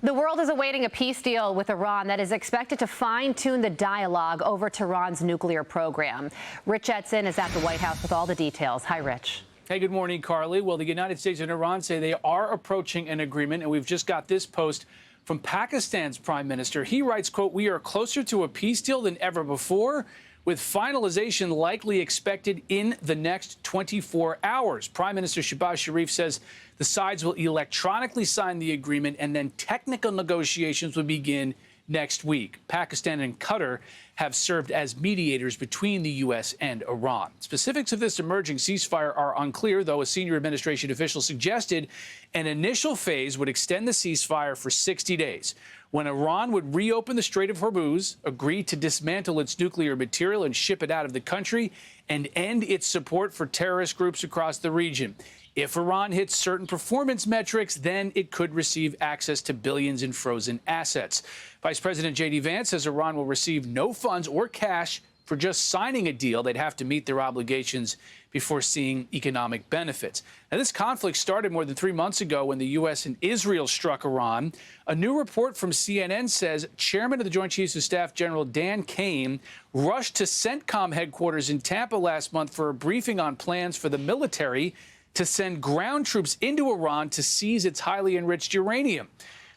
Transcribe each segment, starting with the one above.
The world is awaiting a peace deal with Iran that is expected to fine-tune the dialogue over Tehran's nuclear program. Rich Edson is at the White House with all the details. Hi, Rich. Hey, good morning, Carly. Well, the United States and Iran say they are approaching an agreement, and we've just got this post from Pakistan's prime minister. He writes, quote, "We are closer to a peace deal than ever before, with finalization likely expected in the next 24 hours. Prime Minister Shehbaz Sharif says the sides will electronically sign the agreement and then technical negotiations will begin next week. Pakistan and Qatar have served as mediators between the U.S. and Iran. Specifics of this emerging ceasefire are unclear, though a senior administration official suggested an initial phase would extend the ceasefire for 60 days. When Iran would reopen the Strait of Hormuz, agree to dismantle its nuclear material and ship it out of the country, and end its support for terrorist groups across the region. If Iran hits certain performance metrics, then it could receive access to billions in frozen assets. Vice President J.D. Vance says Iran will receive no funds or cash for just signing a deal. They'd have to meet their obligations before seeing economic benefits. Now, this conflict started more than 3 months ago when the U.S. and Israel struck Iran. A new report from CNN says Chairman of the Joint Chiefs of Staff General Dan Kane rushed to CENTCOM headquarters in Tampa last month for a briefing on plans for the military to send ground troops into Iran to seize its highly enriched uranium.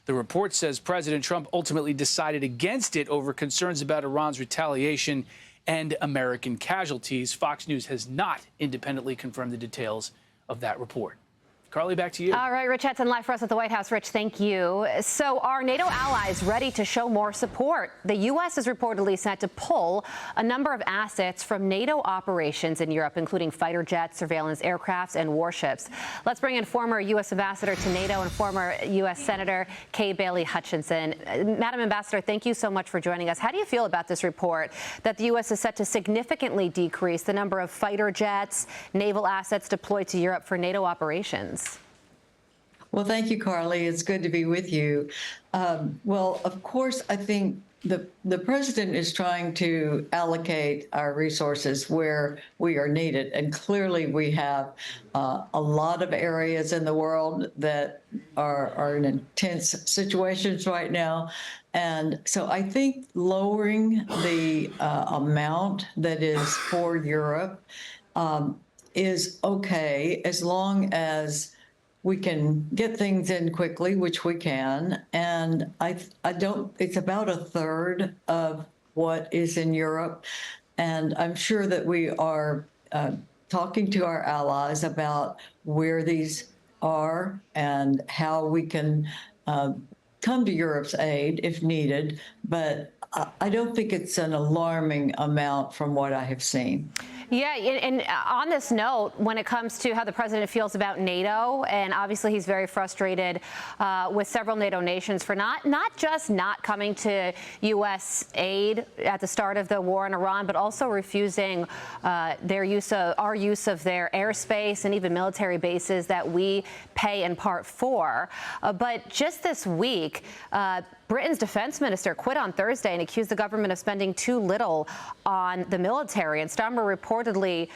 The report says President Trump ultimately decided against it over concerns about Iran's retaliation and American casualties. Fox News has not independently confirmed the details of that report. Carly, back to you. All right, Rich Edson, live for us at the White House. Rich, thank you. So are NATO allies ready to show more support? The U.S. is reportedly set to pull a number of assets from NATO operations in Europe, including fighter jets, surveillance aircrafts, and warships. Let's bring in former U.S. Ambassador to NATO and former U.S. Senator Kay Bailey Hutchison. Madam Ambassador, thank you so much for joining us. How do you feel about this report that the U.S. is set to significantly decrease the number of fighter jets, naval assets deployed to Europe for NATO operations? Well, thank you, Carly. It's good to be with you. Well, of course, I think the president is trying to allocate our resources where we are needed. And clearly, we have a lot of areas in the world that are in intense situations right now. And so I think lowering the amount that is for Europe is okay, as long as we can get things in quickly, which we can. And it's about a third of what is in Europe. And I'm sure that we are talking to our allies about where these are and how we can come to Europe's aid if needed. But I don't think it's an alarming amount from what I have seen. Yeah, and on this note, when it comes to how the president feels about NATO, and obviously he's very frustrated with several NATO nations for not just not coming to U.S. aid at the start of the war in Iran, but also refusing our use of their airspace and even military bases that we pay in part for. But just this week, Britain's defense minister quit on Thursday and accused the government of spending too little on the military. And Starmer reportedly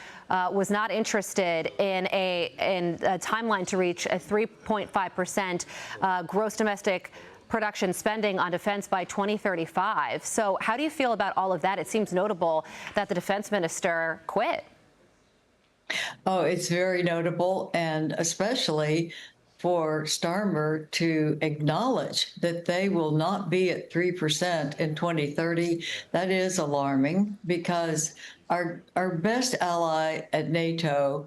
was not interested in a timeline to reach a 3.5% gross domestic production spending on defense by 2035. So how do you feel about all of that? It seems notable that the defense minister quit. Oh, it's very notable, and especially for Starmer to acknowledge that they will not be at 3% in 2030. That is alarming, because our best ally at NATO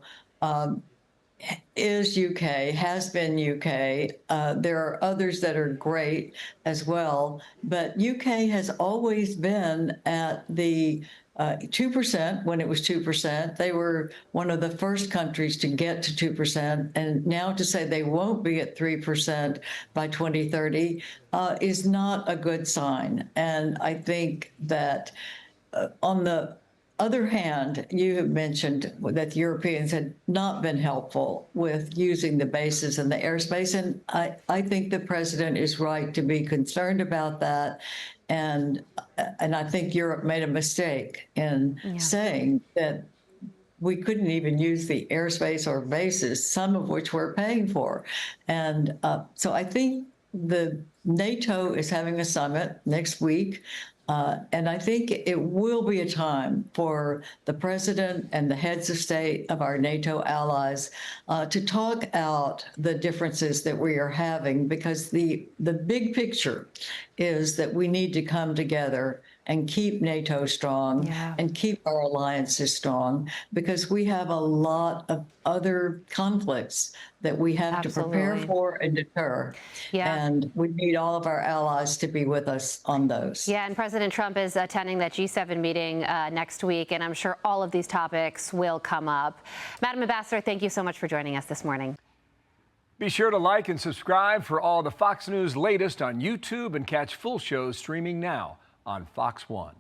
is UK, has been UK. There are others that are great as well, but UK has always been at the 2% when it was 2%. They were one of the first countries to get to 2%. And now to say they won't be at 3% by 2030 is not a good sign. And I think that on the other hand, you have mentioned that the Europeans had not been helpful with using the bases and the airspace. And I think the president is right to be concerned about that. And I think Europe made a mistake in saying that we couldn't even use the airspace or bases, some of which we're paying for. And so I think the NATO is having a summit next week. And I think it will be a time for the president and the heads of state of our NATO allies to talk out the differences that we are having, because the big picture is that we need to come together and keep NATO strong and keep our alliances strong, because we have a lot of other conflicts that we have to prepare for and deter. And we need all of our allies to be with us on those. Yeah, and President Trump is attending that G7 meeting next week, and I'm sure all of these topics will come up. Madam Ambassador, thank you so much for joining us this morning. Be sure to like and subscribe for all the Fox News latest on YouTube, and catch full shows streaming now on Fox One.